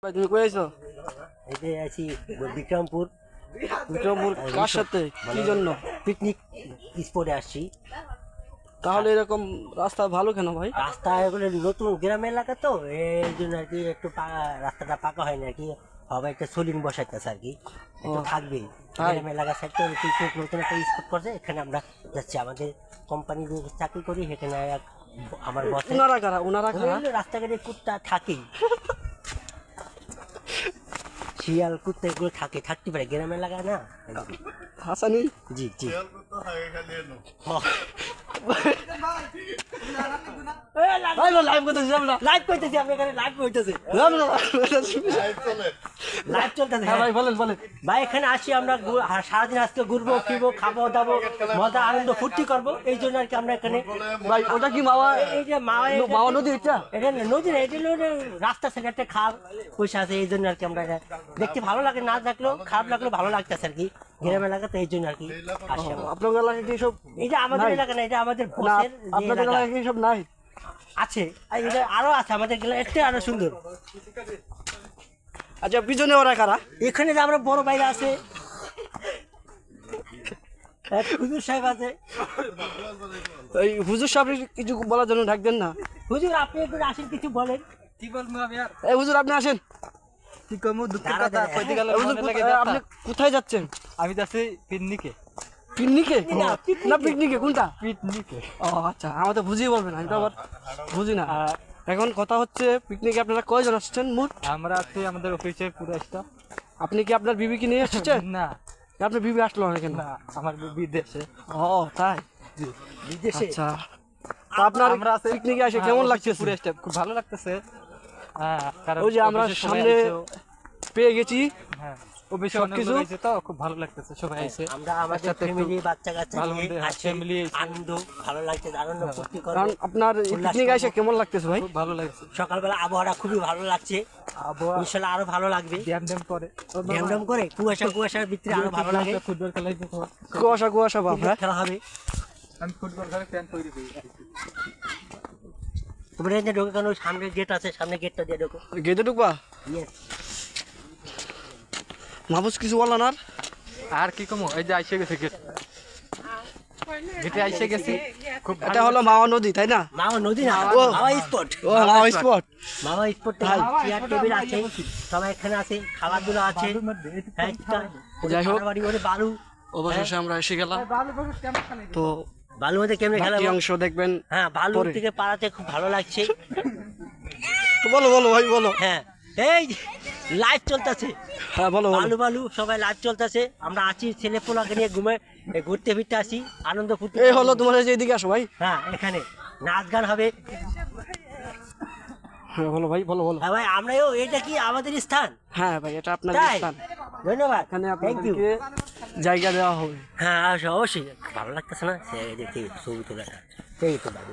ভাই তুমি কই আইছো? এই যে আছি বিক্রমপুর। বিক্রমপুর কার সাথে কি জন্য? পিকনিক স্পটে আসছি। তাহলে এরকম রাস্তা ভালো কেন ভাই? রাস্তা এগুলো নতুন গ্রাম এলাকা তো এই জন্য আর কি একটু রাস্তাটা পাকা হয়নি আর কি, সবাই একটা সোলিং বসাইতেছে আর কি, একটু থাকবেই গ্রাম এলাকার সাইড তো পিকনিক নতুন একটা স্পট করছে, এখানে আমরা যাচ্ছি। আমাদের কোম্পানি যে চাকরি করি সেখানে আমার বস ওনারা কারা? রাস্তাঘাটে কুত্তা থাকেই, শিয়াল কুত্তা এগুলো থাকতে পারে গ্রাম এলাকায় না। হাসানি জি জি লাইভ করতেছি আমরা। লাইভ করতেছি, আমি এখানে লাইভ করতেছি, লাইভ চলতেছে। হ্যাঁ ভাই বলেন বলেন। ভাই এখানে আসি আমরা সারাদিন আজকে ঘুরবো ফিরবো খাবো দাবো মজা আনন্দ ফুর্তি করবো, এই জন্য আর কি আমরা এখানে। ভাই ওটা কি মাওয়া? এই যে মাওয়া নদী এটা? এটা নদী না, এটা হলো রাস্তা থেকে একটা খাল পয়সা আছে, এই জন্য আর কি আমরা দেখতে ভালো লাগে, না দেখলেও খারাপ লাগলেও ভালো লাগতেছে আর কি গ্রাম এলাকা, তো এই জন্য আর কি আসি। আপনার এলাকায় কি সব? এটা আমাদের এলাকা না, এটা আমাদের বসের যে আপনাদের এলাকা। এলাকায় কি সব নাই? আছে, আর এটা আরো আছে আমাদের গেলে একটু আরো সুন্দর। আচ্ছা পিছনে ওরা কারা? এখানে যে আমরা বড় বাইরে আছে, এক হুজুর সাহেব আছে। এই হুজুর সাহেব কিছু বলার জন্য ডাক দেন না? হুজুর আপনি একটু আসেন, কিছু বলেন। কি বলবো আমি আর? এই হুজুর আপনি আসেন। কি কমু দুঃখের দাঁড়া, কথা দাঁড়া। কইতে গেলে হুজুর মনে লাগে আপনি ব্যথা। কোথায় যাচ্ছেন? আমি যাচ্ছি পিকনিকে। পিকনিকে? না, না পিকনিকে কোনটা? পিকনিকে ও আচ্ছা, আমার তো বুঝিয়ে বলবেন, আমি তো আবার বুঝি না। এখন কথা হচ্ছে পিকনিকে আপনারা কয়জন আসছেন মোট? আমরা আছি আমাদের অফিসের পুরো স্টাফ। আপনি কি আপনার বিবিকে নিয়ে আসছেন? না আপনার বিবি আসলো না কেন? না, আমার বিদেশে। ও তাই? বিদেশে আচ্ছা, তো আপনার আমরা আছি পিকনিকে এসে কেমন লাগছে? পুরো স্টাফ খুব ভালো লাগতেছে। হ্যাঁ, কারণ ওই যে আমরা অফিসে সবাই সামনে আইছে। পেয়ে গেছি। হ্যাঁ, অফিসে অনেক সবকিছু। লোক আইছে তো খুব ভালো লাগতেছে, সবাই আইছে। আমরা আমাদের একসাথে একটু ফ্যামিলি বাচ্চা কাচ্চা ভালো নিয়ে মন্দ আসছি, ফ্যামিলি আনন্দ ভালো লাগছে, আনন্দ ফুর্তি করবো। কারণ আপনার পিকনিকে এসে কেমন লাগতেছে ভাই? খুব ভালো লাগছে। সকালবেলা আবহাওয়াটা খুবই ভালো লাগছে, আবহাওয়া ইনশাল্লাহ আরো ভালো লাগবে। ড্যাম ড্যাম করে ড্যাম করে কুয়াশার ভিতরে আরো ভালো লাগে। ফুটবল খেলাইতে তো। কুয়াশা কুয়াশা ভাব। ক্রিকেট হ্যাঁ খেলা হবে। আমি ফুটবল খেলার প্ল্যান করে দিই। তোমরা এখানে ঢোকে কেন? সামনে গেট আছে, সামনে গেটটা দিয়ে ঢোকো। গেটে ঢুকবা? ইয়েস। মাহবুজ কিছু বললেন আর? আর কি কমো, এই যে আইসে গেছে গেট, গেটে আইসে গেছি। খুব এটা হলো মাওয়া নদী তাই না? মামা নদী না, ও। মামা স্পট। ও মাওয়া স্পট। মামা স্পট চেয়ার টেবিল আছে, সবাই এখানে আছে, খেলাধুলা আছে। হ্যাঁ, যাই হোক। বাড়ি করে বালু, অবশেষে আমরা এসে গেলাম। তো বালুর মধ্যে কেমনে খেলা? বাকি অংশ দেখবেন। হ্যাঁ, বালু পরে। থেকে পাড়াতে খুব ভালো লাগছে। তো বলো বলো ভাই বলো। হ্যাঁ, এই লাইভ চলতেছে, হ্যাঁ বলো বলো। বালু বালু সবাই লাইভ চলতেছে। আমরা আছি ছেলে পোলাকে নিয়ে ঘুরতে ফিরতে আসি, আনন্দ ফুর্তি। এই হলো তোমার, এই যে এদিকে আসো ভাই। হ্যাঁ, এখানে নাচ গান হবে। হ্যাঁ বলো ভাই বলো বলো। হ্যাঁ ভাই, আমরাও, এটা কি আমাদের স্থান? হ্যাঁ ভাই এটা আপনার তাই? স্থান। ধন্যবাদ, এখানে থ্যাংক ইউ। আপনাদেরকে জায়গা দেওয়া হবে। হ্যাঁ অবশ্যই, ভালো লাগতেছে না সে দেখি ছবি তোলাটা, এই তো দাদু।